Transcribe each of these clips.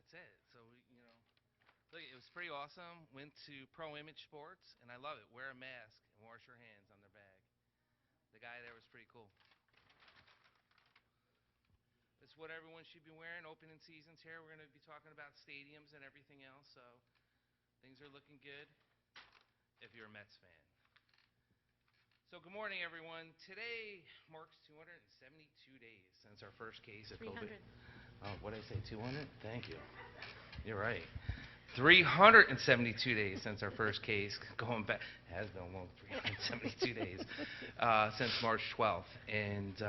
that's it. So, look, it was pretty awesome. Went to Pro Image Sports, and I love it. Wear a mask and wash your hands on their bag. The guy there was pretty cool. It's what everyone should be wearing. Opening seasons here. We're going to be talking about stadiums and everything else. So things are looking good if you're a Mets fan. So good morning, everyone. Today marks 272 days since our first case of 300. COVID. Oh, what did I say, 200? Thank you. You're right. 372 days since our first case, going back, has been a long 372 days, since March 12th, and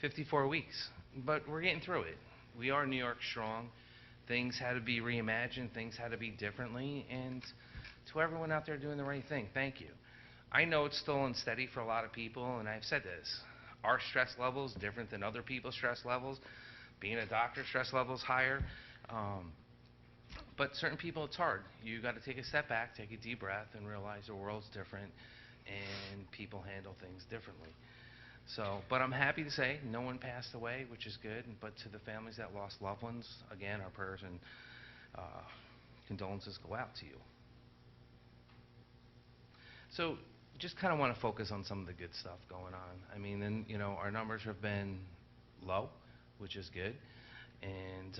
54 weeks. But we're getting through it. We are New York strong. Things had to be reimagined, things had to be differently, and to everyone out there doing the right thing, thank you. I know it's still unsteady for a lot of people, and I've said this. Our stress level is different than other people's stress levels. Being a doctor, stress level is higher. But certain people, it's hard. You got to take a step back, take a deep breath, and realize the world's different, and people handle things differently. So, but I'm happy to say no one passed away, which is good. But to the families that lost loved ones, again, our prayers and condolences go out to you. So, just kind of want to focus on some of the good stuff going on. I mean, and our numbers have been low, which is good. And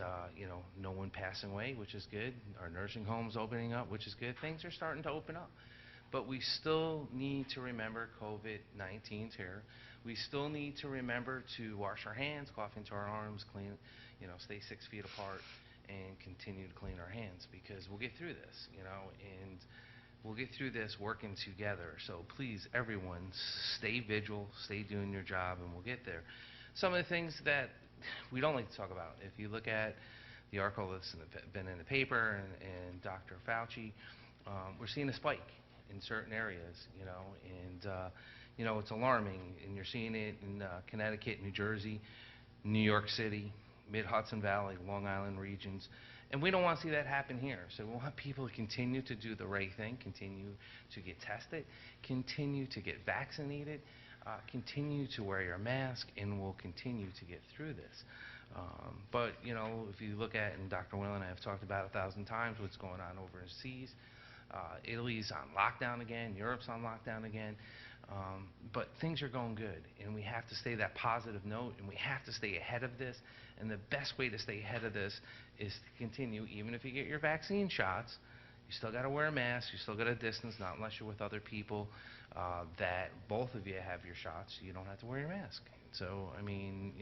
no one passing away, which is good. Our nursing homes opening up, which is good. Things are starting to open up. But we still need to remember COVID-19's here. We still need to remember to wash our hands, cough into our arms, clean, stay 6 feet apart, and continue to clean our hands, because we'll get through this, and we'll get through this working together. So please, everyone, stay vigilant, stay doing your job, and we'll get there. Some of the things that we don't like to talk about, if you look at the article that's been in the paper and Dr. Fauci, we're seeing a spike in certain areas, and it's alarming, and you're seeing it in Connecticut, New Jersey, New York City, Mid-Hudson Valley, Long Island regions, and we don't want to see that happen here. So we want people to continue to do the right thing, continue to get tested, continue to get vaccinated, continue to wear your mask, and we'll continue to get through this. But if you look at, and Dr. Will and I have talked about 1,000 times what's going on overseas, Italy's on lockdown again, Europe's on lockdown again, but things are going good, and we have to stay that positive note, and we have to stay ahead of this, and the best way to stay ahead of this is to continue, even if you get your vaccine shots, you still got to wear a mask, you still got to distance, not unless you're with other people that both of you have your shots, you don't have to wear your mask. So, I mean,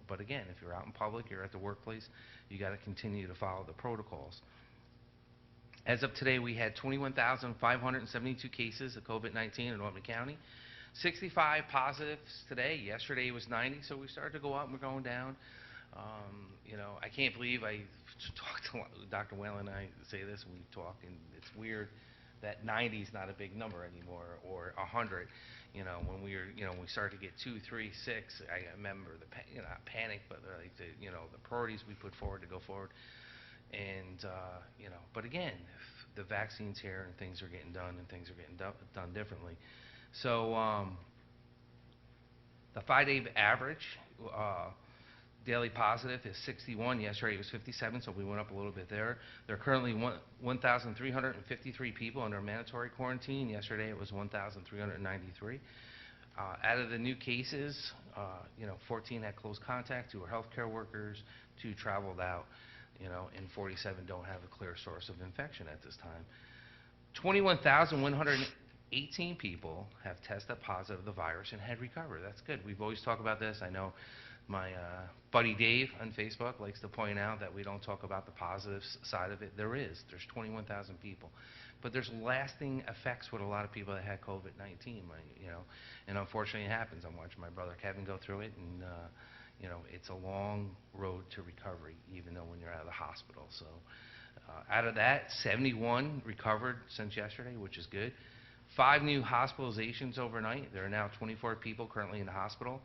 but again, if you're out in public, you're at the workplace, you got to continue to follow the protocols. As of today, we had 21,572 cases of COVID-19 in Albany County. 65 positives today. Yesterday was 90, so we started to go up and we're going down. I can't believe I talked to Dr. Whalen and I say this, we talk, and it's weird that 90 is not a big number anymore, or 100. When we started to get 2, 3, 6, I remember the panic, but like the priorities we put forward to go forward. And but again, if the vaccine's here and things are getting done, and things are getting done differently. So the 5-day average daily positive is 61. Yesterday it was 57, so we went up a little bit there. There are currently 1,353 people under mandatory quarantine. Yesterday it was 1,393. Out of the new cases, 14 had close contact, 2 were healthcare workers, 2 traveled out, and 47 don't have a clear source of infection at this time. 21,118 people have tested positive of the virus and had recovered. That's good. We've always talked about this. I know my buddy Dave on Facebook likes to point out that we don't talk about the positive side of it. There's 21,000 people. But there's lasting effects with a lot of people that had COVID-19, and unfortunately it happens. I'm watching my brother Kevin go through it, and it's a long road to recovery, even though when you're out of the hospital. So out of that, 71 recovered since yesterday, which is good. 5 new hospitalizations overnight. There are now 24 people currently in the hospital.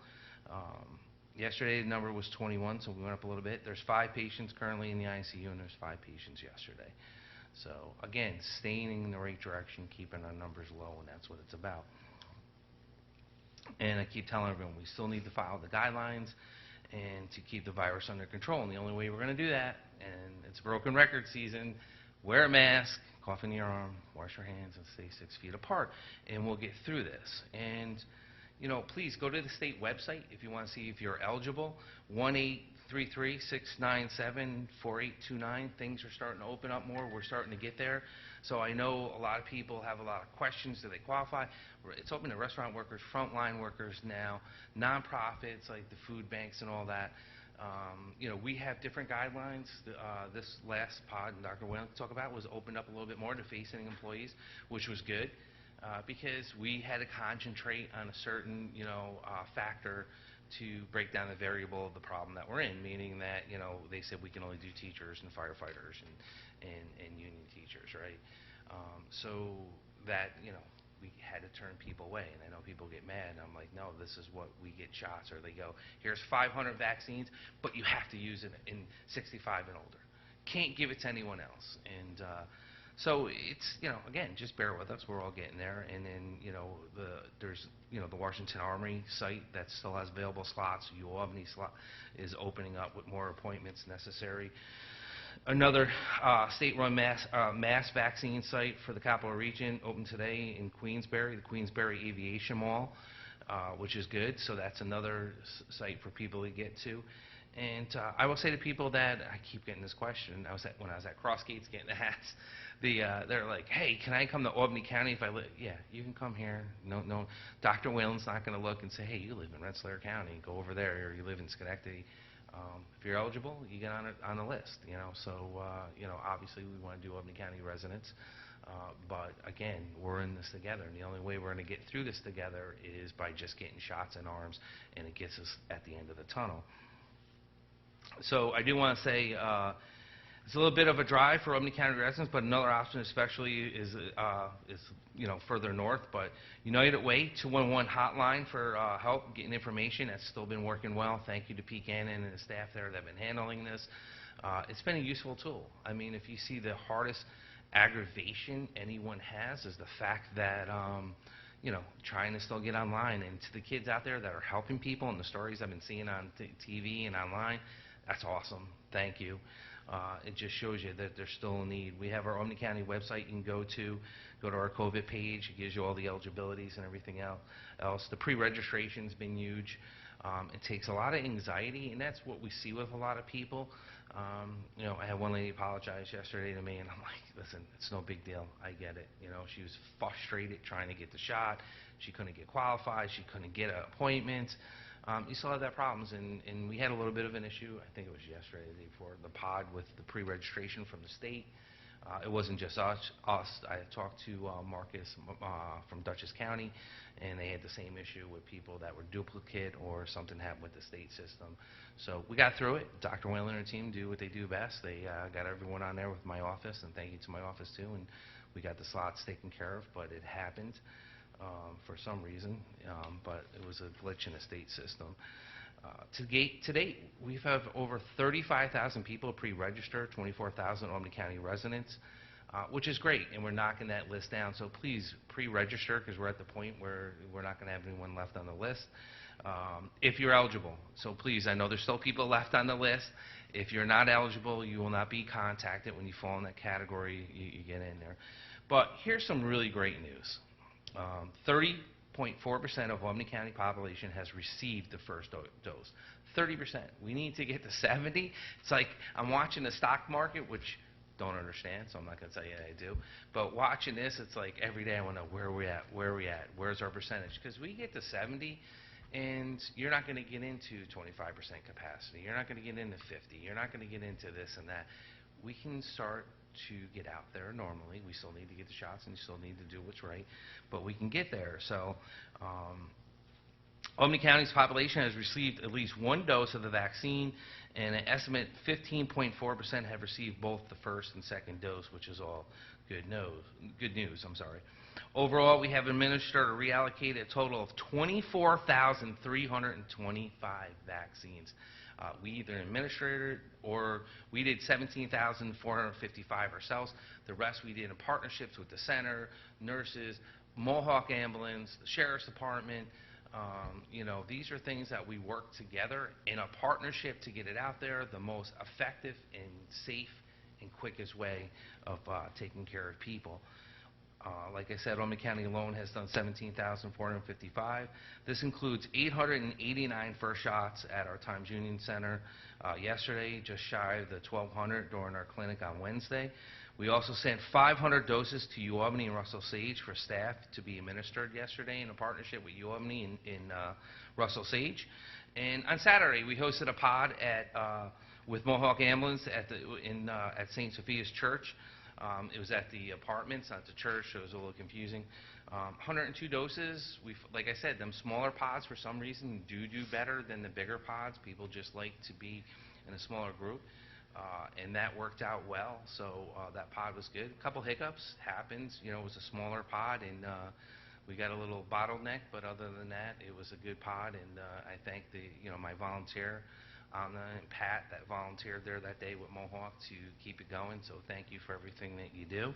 Yesterday the number was 21, so we went up a little bit. There's 5 patients currently in the ICU, and there's 5 patients yesterday. So again, staying in the right direction, keeping our numbers low, and that's what it's about. And I keep telling everyone, we still need to follow the guidelines, and to keep the virus under control. And the only way we're going to do that, and it's broken record season, wear a mask, cough in your arm, wash your hands, and stay 6 feet apart, and we'll get through this. And, you know, please go to the state website if you want to see if you're eligible. 1-833-697-4829. Things are starting to open up more. We're starting to get there. So I know a lot of people have a lot of questions. Do they qualify? It's open to restaurant workers, frontline workers now, nonprofits like the food banks and all that. You know, we have different guidelines. This last pod, and Dr. Whalen talked about, was opened up a little bit more to facing employees, which was good, because we had to concentrate on a certain, you know, factor to break down the variable of the problem that we're in, meaning that, you know, they said we can only do teachers and firefighters and union teachers, right? So that, you know, we had to turn people away, and I know people get mad, and I'm like, no, this is what we get shots, or they go, here's 500 vaccines, but you have to use it in 65 and older. Can't give it to anyone else. And so it's, you know, again, just bear with us. We're all getting there. And then, you know, there's, you know, the Washington Armory site that still has available slots. Albany slot is opening up with more appointments necessary. Another state-run mass vaccine site for the Capital Region opened today in Queensberry, the Queensberry Aviation Mall, which is good. So that's another site for people to get to. And I will say to people that I keep getting this question. When I was at Crossgates getting the hats, they're like, "Hey, can I come to Albany County if I live?" Yeah, you can come here. No, Dr. Whalen's not going to look and say, "Hey, you live in Rensselaer County, go over there," or "You live in Schenectady." If you're eligible, you get on the list. You know, so you know, obviously we want to do Albany County residents, but again, we're in this together, and the only way we're going to get through this together is by just getting shots in arms, and it gets us at the end of the tunnel. So I do want to say it's a little bit of a drive for Albany County residents, but another option especially is you know, further north. But United Way 211 hotline for help getting information. That's still been working well. Thank you to Pete Gannon and the staff there that have been handling this. It's been a useful tool. I mean, if you see the hardest aggravation anyone has is the fact that you know, trying to still get online. And to the kids out there that are helping people and the stories I've been seeing on TV and online, that's awesome. Thank you. It just shows you that there's still a need. We have our Albany County website you can go to our COVID page. It gives you all the eligibilities and everything else. The pre-registration's been huge. It takes a lot of anxiety, and that's what we see with a lot of people. You know, I had one lady apologize yesterday to me, and I'm like, listen, it's no big deal. I get it. You know, she was frustrated trying to get the shot. She couldn't get qualified. She couldn't get an appointment. You still have that problems, and we had a little bit of an issue. I think it was yesterday, the day before, the pod with the pre-registration from the state. It wasn't just us. I talked to Marcus from Dutchess County, and they had the same issue with people that were duplicate or something happened with the state system. So we got through it. Dr. Whalen and her team do what they do best. They got everyone on there with my office, and thank you to my office too. And we got the slots taken care of, but it happened for some reason, but it was a glitch in the state system. To date, we've had over 35,000 people pre-register, 24,000 Albany County residents, which is great, and we're knocking that list down. So please pre-register, because we're at the point where we're not going to have anyone left on the list. If you're eligible, so please, I know there's still people left on the list. If you're not eligible, you will not be contacted. When you fall in that category, you get in there. But here's some really great news. 30.4% of Albany County population has received the first dose. 30%. We need to get to 70. It's like I'm watching the stock market, which don't understand, so I'm not going to tell you I do. But watching this, it's like every day I want to know where are we at, where are we at, where's our percentage? Because we get to 70, and you're not going to get into 25% capacity. You're not going to get into 50. You're not going to get into this and that. We can start to get out there normally. We still need to get the shots, and you still need to do what's right, but we can get there. So Albany County's population has received at least one dose of the vaccine, and an estimate 15.4% have received both the first and second dose, which is all good news. Overall, we have administered or reallocated a total of 24,325 vaccines. We either administered or we did 17,455 ourselves. The rest we did in partnerships with the center, nurses, Mohawk Ambulance, the Sheriff's Department, You know, these are things that we work together in a partnership to get it out there the most effective and safe and quickest way of taking care of people. Like I said, Albany County alone has done 17,455. This includes 889 first shots at our Times Union Center yesterday, just shy of the 1,200 during our clinic on Wednesday. We also sent 500 doses to UAlbany and Russell Sage for staff to be administered yesterday in a partnership with UAlbany and Russell Sage. And on Saturday, we hosted a pod with Mohawk Ambulance at St. Sophia's Church. It was at the apartments, not the church, so it was a little confusing. 102 doses. Like I said, them smaller pods for some reason do better than the bigger pods. People just like to be in a smaller group, and that worked out well. So that pod was good. A couple hiccups happens. You know, it was a smaller pod, and we got a little bottleneck. But other than that, it was a good pod, and I thank my volunteer. Anna and Pat that volunteered there that day with Mohawk to keep it going, so thank you for everything that you do.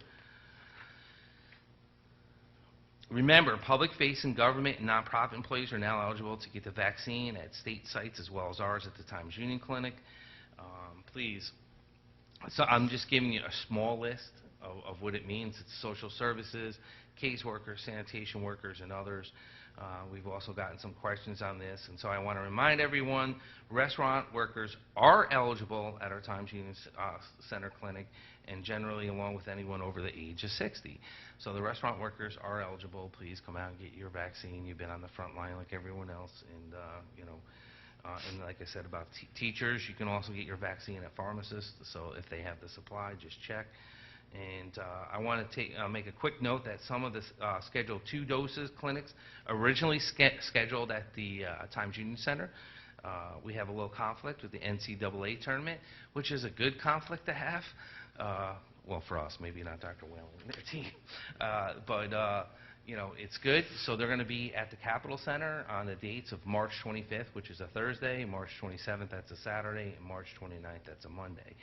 Remember, public-facing government and nonprofit employees are now eligible to get the vaccine at state sites as well as ours at the Times Union Clinic. Please, so I'm just giving you a small list of what it means. It's social services, caseworkers, sanitation workers, and others. We've also gotten some questions on this, and so I want to remind everyone, restaurant workers are eligible at our Times Union Center Clinic, and generally along with anyone over the age of 60. So the restaurant workers are eligible. Please come out and get your vaccine. You've been on the front line like everyone else, and and like I said about teachers, you can also get your vaccine at pharmacists, so if they have the supply, just check. And I want to make a quick note that some of the Schedule 2 doses clinics originally scheduled at the Times Union Center. We have a little conflict with the NCAA tournament, which is a good conflict to have. Well, for us, maybe not Dr. Whalen and their team. It's good. So they're going to be at the Capitol Center on the dates of March 25th, which is a Thursday, March 27th, that's a Saturday, and March 29th, that's a Monday.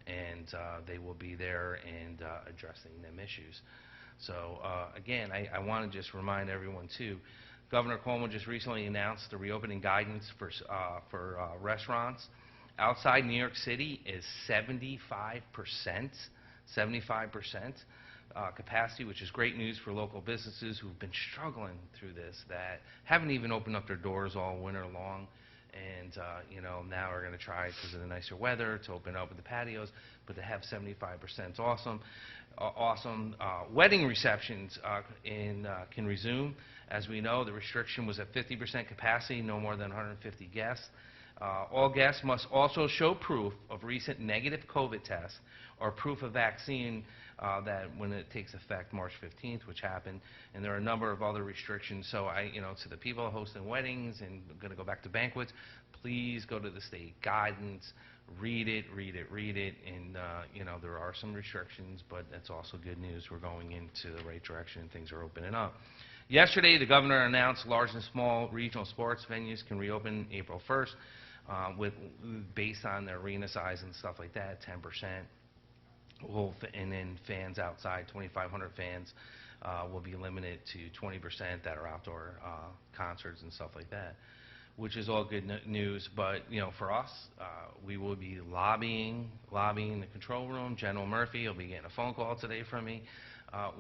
And they will be there and addressing them issues. So again, I want to just remind everyone too, Governor Cuomo just recently announced the reopening guidance for restaurants. Outside New York City is 75% capacity, which is great news for local businesses who've been struggling through this, that haven't even opened up their doors all winter long. And now we're going to try, because of the nicer weather, to open up with the patios, but to have 75% is awesome. Wedding receptions can resume. As we know, the restriction was at 50% capacity, no more than 150 guests. All guests must also show proof of recent negative COVID tests or proof of vaccine that when it takes effect March 15th, which happened, and there are a number of other restrictions. So to the people hosting weddings and going to go back to banquets, please go to the state guidance, read it, and there are some restrictions, but that's also good news. We're going into the right direction and things are opening up. Yesterday, the governor announced large and small regional sports venues can reopen April 1st based on their arena size and stuff like that, 10%. And then fans outside, 2,500 fans, will be limited to 20% that are outdoor concerts and stuff like that, which is all good news. But for us, we will be lobbying the control room. General Murphy will be getting a phone call today from me.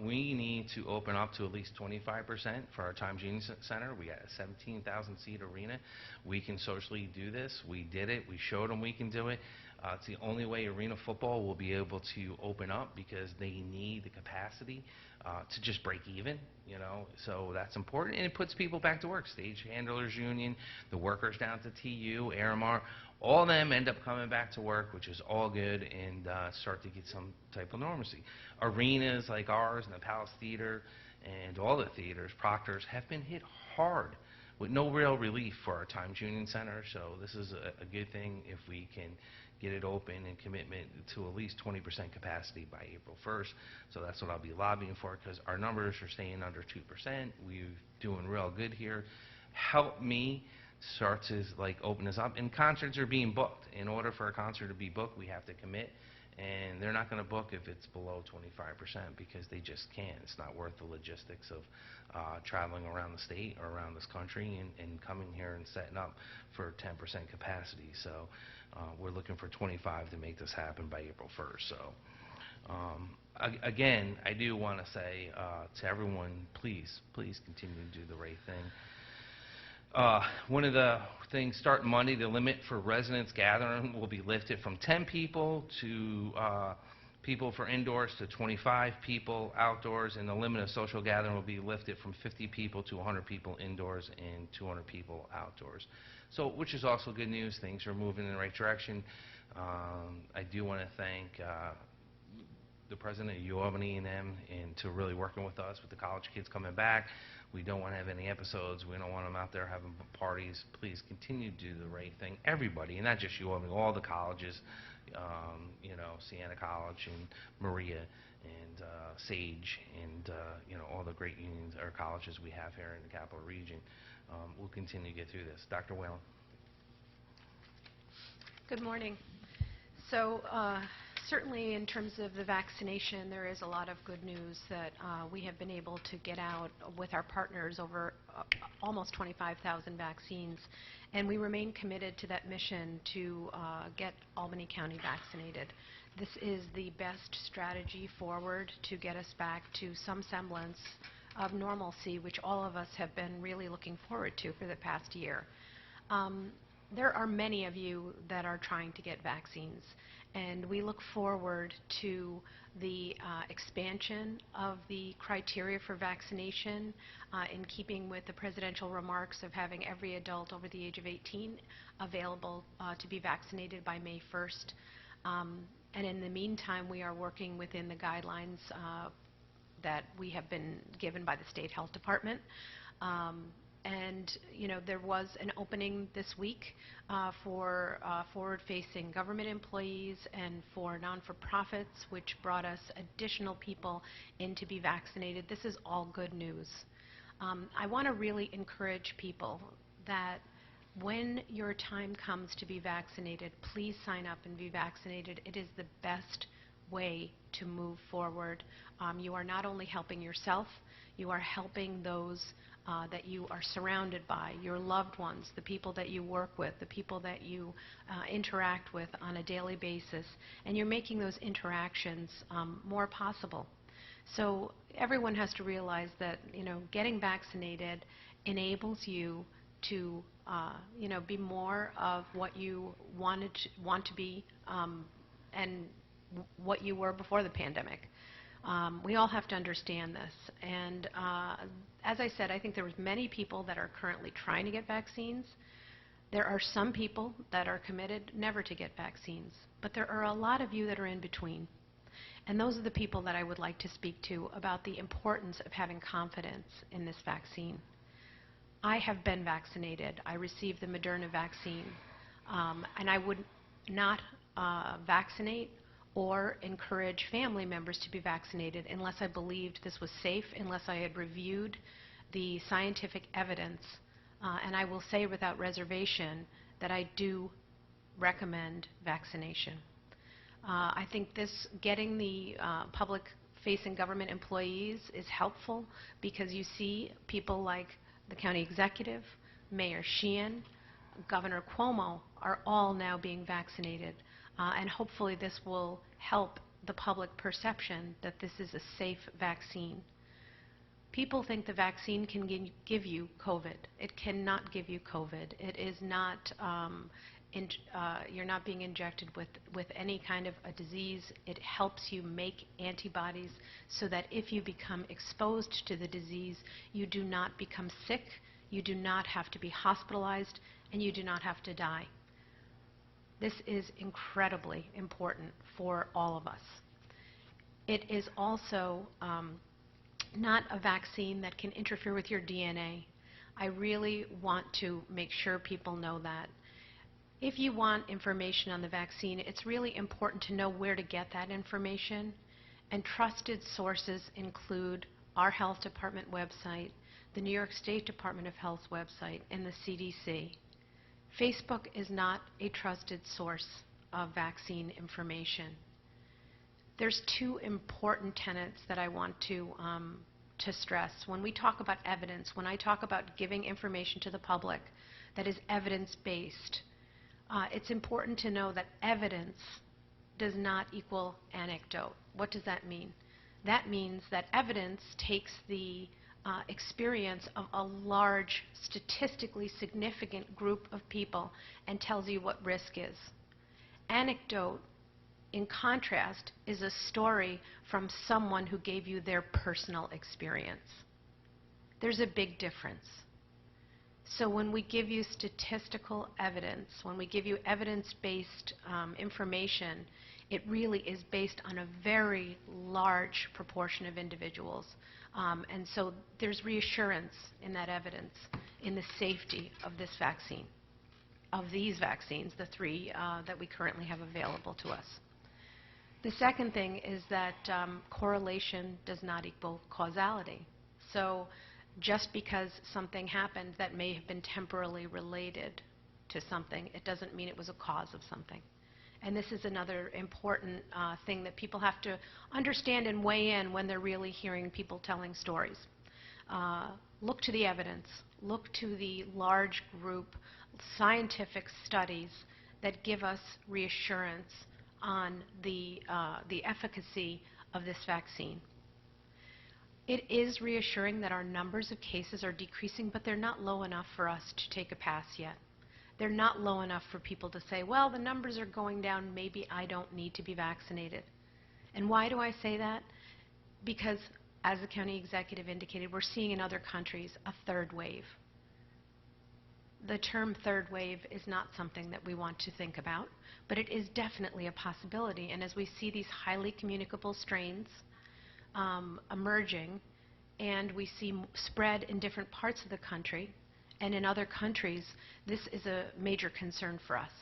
We need to open up to at least 25% for our Times Union Center. We got a 17,000-seat arena. We can socially do this. We did it. We showed them we can do it. It's the only way arena football will be able to open up, because they need the capacity to just break even, So that's important, and it puts people back to work. Stage Handlers Union, the workers down to TU, Aramar, all of them end up coming back to work, which is all good, and start to get some type of normalcy. Arenas like ours and the Palace Theater and all the theaters, Proctor's, have been hit hard with no real relief for our Times Union Center. So this is a good thing if we can get it open and commitment to at least 20% capacity by April 1st. So that's what I'll be lobbying for, because our numbers are staying under 2%. We're doing real good here. Help me start to like open us up. And concerts are being booked. In order for a concert to be booked, we have to commit. And they're not going to book if it's below 25% because they just can't. It's not worth the logistics of traveling around the state or around this country and coming here and setting up for 10% capacity. So we're looking for 25 to make this happen by April 1st. So again, I do want to say to everyone, please continue to do the right thing. One of the things, starting Monday, the limit for residents gathering will be lifted from 10 people to people for indoors to 25 people outdoors, and the limit of social gathering will be lifted from 50 people to 100 people indoors and 200 people outdoors. So, which is also good news. Things are moving in the right direction. I do want to thank the president of Albany and them, and to really working with us with the college kids coming back. We don't want to have any episodes. We don't want them out there having parties. Please continue to do the right thing. Everybody, and not just Albany, all the colleges, you know, Siena College and Maria and Sage and you know, all the great unions or colleges we have here in the Capital Region. We'll continue to get through this. Dr. Whalen. Good morning. So certainly in terms of the vaccination, there is a lot of good news that we have been able to get out with our partners over almost 25,000 vaccines, and we remain committed to that mission to get Albany County vaccinated. This is the best strategy forward to get us back to some semblance of normalcy, which all of us have been really looking forward to for the past year. There are many of you that are trying to get vaccines, and we look forward to the expansion of the criteria for vaccination in keeping with the presidential remarks of having every adult over the age of 18 available to be vaccinated by May 1st. And in the meantime, we are working within the guidelines that we have been given by the State Health Department. And, you know, there was an opening this week for forward-facing government employees and for non-for-profits, which brought us additional people in to be vaccinated. This is all good news. I want to really encourage people that when your time comes to be vaccinated, please sign up and be vaccinated. It is the best way to move forward. You are not only helping yourself, you are helping those that you are surrounded by, your loved ones, the people that you work with, the people that you interact with on a daily basis, and you're making those interactions more possible. So everyone has to realize that, you know, getting vaccinated enables you to, you know, be more of what you want to be and what you were before the pandemic. We all have to understand this, and as I said, I think there was many people that are currently trying to get vaccines. There are some people that are committed never to get vaccines, but there are a lot of you that are in between, and those are the people that I would like to speak to about the importance of having confidence in this vaccine. I have been vaccinated. I received the Moderna vaccine, and I would not vaccinate or encourage family members to be vaccinated unless I believed this was safe, unless I had reviewed the scientific evidence. And I will say without reservation that I do recommend vaccination. I think this getting the public-facing government employees is helpful because you see people like the county executive, Mayor Sheehan, Governor Cuomo are all now being vaccinated. And hopefully this will help the public perception that this is a safe vaccine. People think the vaccine can give you COVID. It cannot give you COVID. It is not, you're not being injected with any kind of a disease. It helps you make antibodies so that if you become exposed to the disease, you do not become sick, you do not have to be hospitalized, and you do not have to die. This is incredibly important for all of us. It is also not a vaccine that can interfere with your DNA. I really want to make sure people know that. If you want information on the vaccine, it's really important to know where to get that information. And trusted sources include our health department website, the New York State Department of Health's website, and the CDC. Facebook is not a trusted source of vaccine information. There's two important tenets that I want to stress. When we talk about evidence, when I talk about giving information to the public that is evidence-based, it's important to know that evidence does not equal anecdote. What does that mean? That means that evidence takes the experience of a large, statistically significant group of people and tells you what risk is. Anecdote, in contrast, is a story from someone who gave you their personal experience. There's a big difference. So when we give you statistical evidence, when we give you evidence-based information, it really is based on a very large proportion of individuals. And so there's reassurance in that evidence in the safety of this vaccine, of these vaccines, the three that we currently have available to us. The second thing is that correlation does not equal causality. So just because something happened that may have been temporarily related to something, it doesn't mean it was a cause of something. And this is another important thing that people have to understand and weigh in when they're really hearing people telling stories. Look to the evidence. Look to the large group scientific studies that give us reassurance on the efficacy of this vaccine. It is reassuring that our numbers of cases are decreasing, but they're not low enough for us to take a pass yet. They're not low enough for people to say, well, the numbers are going down, maybe I don't need to be vaccinated. And why do I say that? Because, as the county executive indicated, we're seeing in other countries a third wave. The term third wave is not something that we want to think about, but it is definitely a possibility. And as we see these highly communicable strains emerging, and we see spread in different parts of the country, and in other countries, this is a major concern for us.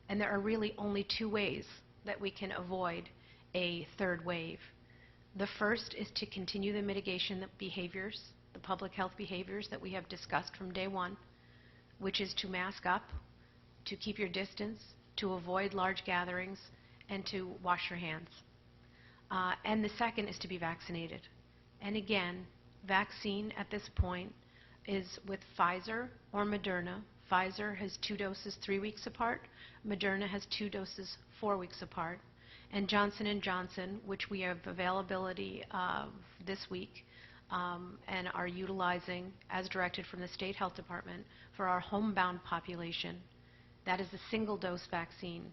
And there are really only two ways that we can avoid a third wave. The first is to continue the mitigation behaviors, the public health behaviors that we have discussed from day one, which is to mask up, to keep your distance, to avoid large gatherings, and to wash your hands. And the second is to be vaccinated. And again, vaccine at this point is with Pfizer or Moderna. Pfizer has 2 doses 3 weeks apart. Moderna has 2 doses 4 weeks apart. And Johnson & Johnson, which we have availability this week and are utilizing as directed from the State Health Department for our homebound population, that is a single-dose vaccine.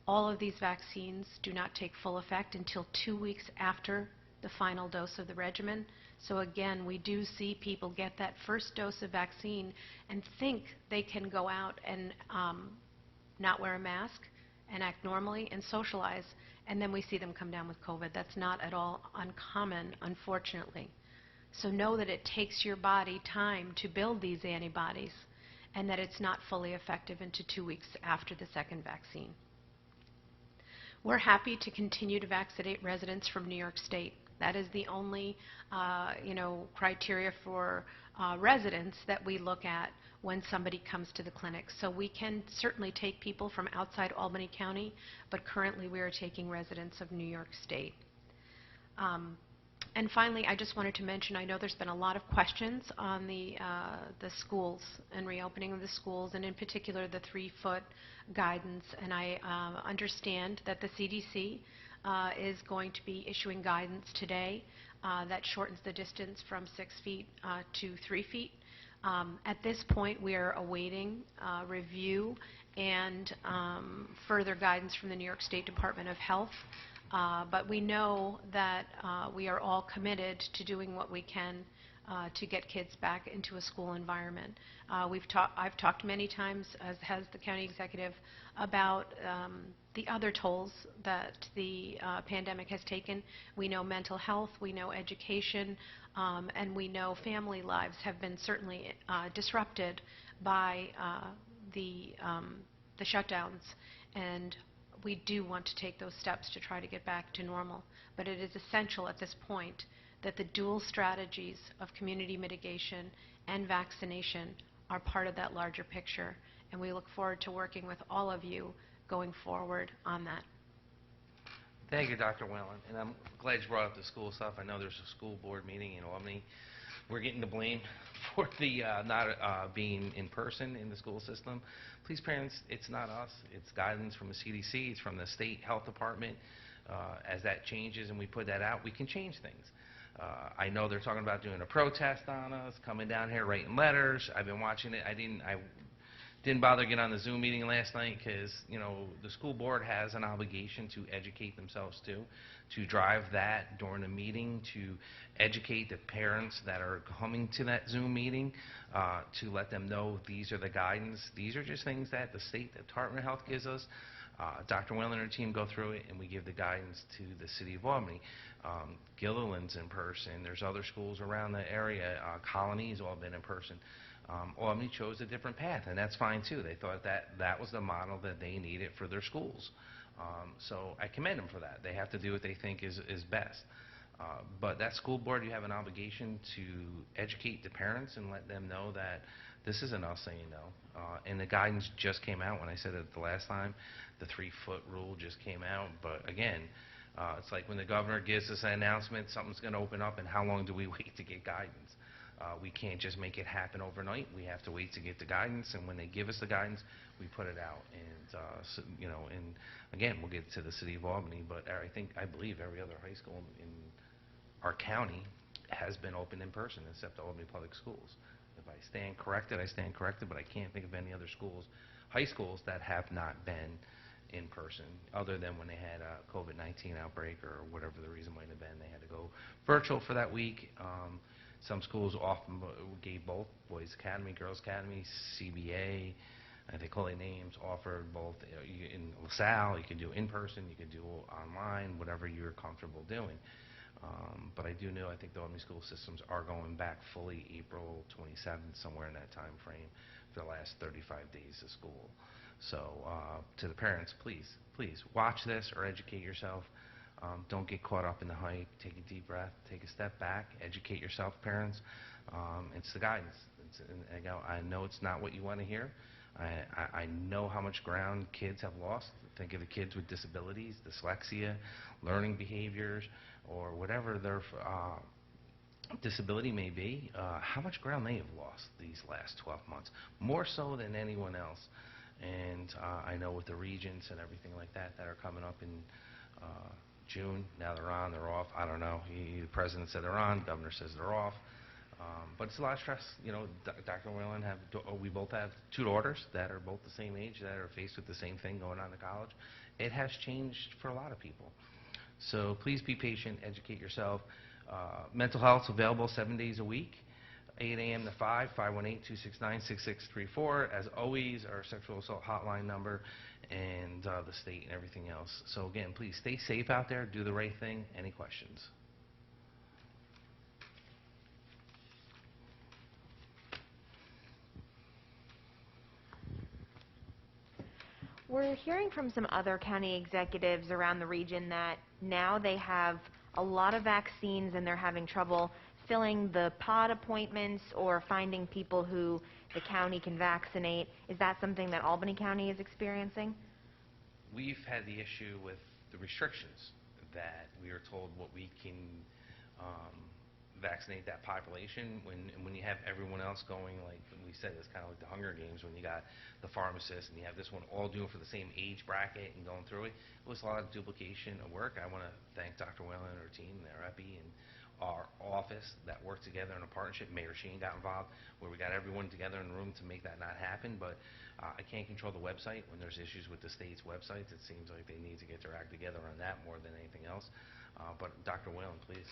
All of these vaccines do not take full effect until 2 weeks after the final dose of the regimen. So again, we do see people get that first dose of vaccine and think they can go out and not wear a mask and act normally and socialize, and then we see them come down with COVID. That's not at all uncommon, unfortunately. So know that it takes your body time to build these antibodies and that it's not fully effective until 2 weeks after the second vaccine. We're happy to continue to vaccinate residents from New York State. That is the only criteria for residents that we look at when somebody comes to the clinic. So we can certainly take people from outside Albany County, but currently we are taking residents of New York State. And finally, I just wanted to mention, I know there's been a lot of questions on the schools and reopening of the schools, and in particular the 3-foot guidance. And I understand that the CDC is going to be issuing guidance today that shortens the distance from 6 feet to 3 feet. At this point, we are awaiting review and further guidance from the New York State Department of Health. But we know that we are all committed to doing what we can to get kids back into a school environment. I've talked many times, as has the county executive, about the other tolls that the pandemic has taken. We know mental health, we know education, and we know family lives have been certainly disrupted by the shutdowns. And we do want to take those steps to try to get back to normal. But it is essential at this point that the dual strategies of community mitigation and vaccination are part of that larger picture. and we look forward to working with all of you going forward on that. Thank you, Dr. Whalen. And I'm glad you brought up the school stuff. I know there's a school board meeting in Albany. We're getting the blame for the not being in person in the school system. Please, parents, it's not us. It's guidance from the CDC. It's from the state health department. As that changes and we put that out, we can change things. I know they're talking about doing a protest on us, coming down here, writing letters. I've been watching it. I didn't bother to get on the Zoom meeting last night because, you know, the school board has an obligation to educate themselves too, to drive that during the meeting, to educate the parents that are coming to that Zoom meeting, to let them know these are the guidance. These are just things that the State Department of Health gives us. Dr. Whalen and her team go through it, and we give the guidance to the City of Albany. Gilliland's in person. There's other schools around the area. Colony's all been in person. Albany chose a different path, and that's fine too. They thought that was the model that they needed for their schools. So I commend them for that. They have to do what they think is best. But that school board, you have an obligation to educate the parents and let them know that this isn't us saying no. And the guidance just came out. When I said it the last time, the 3-foot rule just came out. But again, it's like when the governor gives us an announcement, something's going to open up, and how long do we wait to get guidance? We can't just make it happen overnight. We have to wait to get the guidance, and when they give us the guidance, we put it out. And so, you know, and again, we'll get to the City of Albany, but I believe every other high school in our county has been open in person except Albany Public Schools. If I stand corrected, I stand corrected, but I can't think of any other schools, high schools, that have not been in person, other than when they had a COVID-19 outbreak or whatever the reason might have been. They had to go virtual for that week. Some schools often gave both, Boys Academy, Girls Academy, CBA, they call it names, offered both. In LaSalle, you can do in person, you can do online, whatever you're comfortable doing. But I do know, I think the Albany school systems are going back fully April 27th, somewhere in that time frame, for the last 35 days of school. So to the parents, please watch this or educate yourself. Don't get caught up in the hype. Take a deep breath. Take a step back. Educate yourself, parents. It's the guidance. I know it's not what you want to hear. I know how much ground kids have lost. Think of the kids with disabilities, dyslexia, learning behaviors, or whatever their disability may be. How much ground they have lost these last 12 months, more so than anyone else. And I know with the regents and everything like that that are coming up in June, now they're on, they're off, I don't know. The president said they're on, the governor says they're off. But it's a lot of stress. You know, Dr. Whalen, we both have 2 daughters that are both the same age, that are faced with the same thing going on to college. It has changed for a lot of people. So please be patient, educate yourself. Mental health is available 7 days a week, 8 a.m. to 5, 518-269-6634. As always, our sexual assault hotline number, and the state and everything else. So again, please stay safe out there, do the right thing. Any questions? We're hearing from some other county executives around the region that now they have a lot of vaccines and they're having trouble filling the pod appointments or finding people who the county can vaccinate. Is that something that Albany County is experiencing? We've had the issue with the restrictions that we are told what we can vaccinate that population when you have everyone else going, like we said, it's kind of like the Hunger Games when you got the pharmacist and you have this one all doing for the same age bracket and going through it. It was a lot of duplication of work. I want to thank Dr. Whalen and her team, their EPI, and our office that worked together in a partnership. Mayor Sheen got involved, where we got everyone together in the room to make that not happen. But I can't control the website. When there's issues with the state's websites, it seems like they need to get their act together on that more than anything else. But Dr. Whalen, please.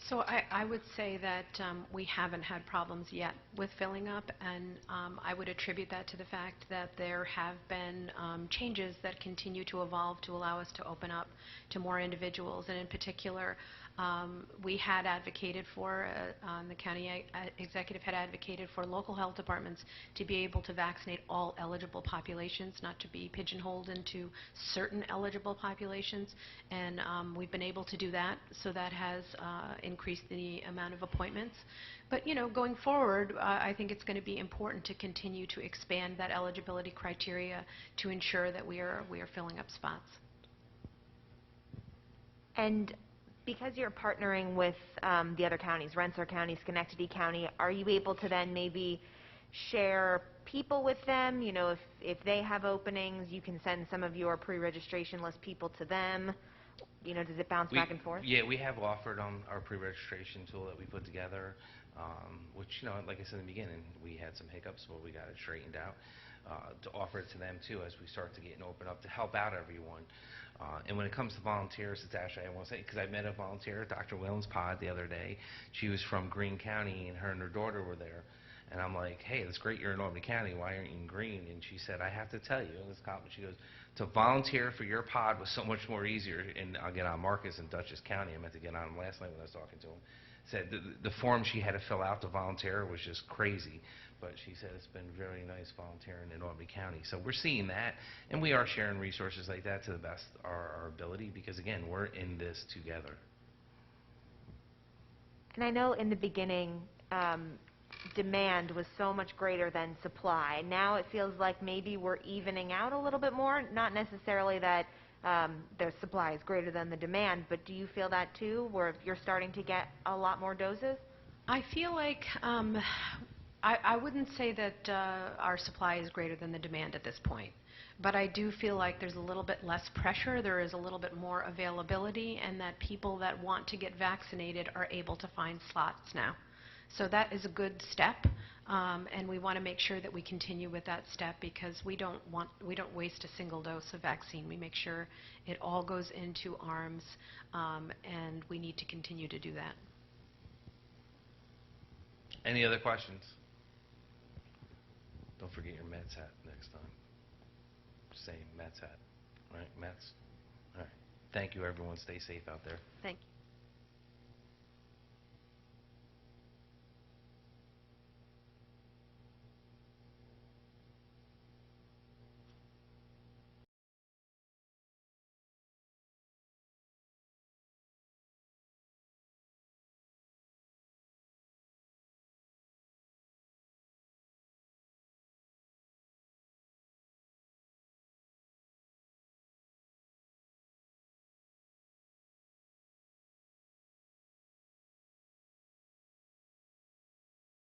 So I would say that we haven't had problems yet with filling up, and I would attribute that to the fact that there have been changes that continue to evolve to allow us to open up to more individuals, and in particular, we had advocated for, the county executive had advocated for local health departments to be able to vaccinate all eligible populations, not to be pigeonholed into certain eligible populations, and we've been able to do that, so that has increase the amount of appointments. But, going forward, I think it's going to be important to continue to expand that eligibility criteria to ensure that we are filling up spots. And because you're partnering with the other counties, Rensselaer County, Schenectady County, are you able to then maybe share people with them? If they have openings, you can send some of your pre-registration list people to them. Does it bounce back and forth? Yeah, we have offered on our pre-registration tool that we put together, which, like I said in the beginning, we had some hiccups, but we got it straightened out, to offer it to them, too, as we start to get and open up to help out everyone. And when it comes to volunteers, it's actually, I want to say, because I met a volunteer at Dr. Whalen's pod the other day. She was from Greene County, and her and her daughter were there. And I'm like, hey, it's great you're in Albany County. Why aren't you in Greene? And she said, I have to tell you, this compliment, she goes, to volunteer for your pod was so much more easier. And I'll get on Marcus in Dutchess County. I meant to get on him last night when I was talking to him. Said the form she had to fill out to volunteer was just crazy. But she said it's been very nice volunteering in Albany County. So we're seeing that, and we are sharing resources like that to the best of our ability because, again, we're in this together. And I know in the beginning, demand was so much greater than supply. Now it feels like maybe we're evening out a little bit more, not necessarily that the supply is greater than the demand, but do you feel that too, where you're starting to get a lot more doses? I feel like I wouldn't say that our supply is greater than the demand at this point, but I do feel like there's a little bit less pressure, there is a little bit more availability, and that people that want to get vaccinated are able to find slots now. So that is a good step, and we want to make sure that we continue with that step because we don't waste a single dose of vaccine. We make sure it all goes into arms, and we need to continue to do that. Any other questions? Don't forget your Mets hat next time. Same Mets hat, right? Mets. All right. Thank you, everyone. Stay safe out there. Thank you.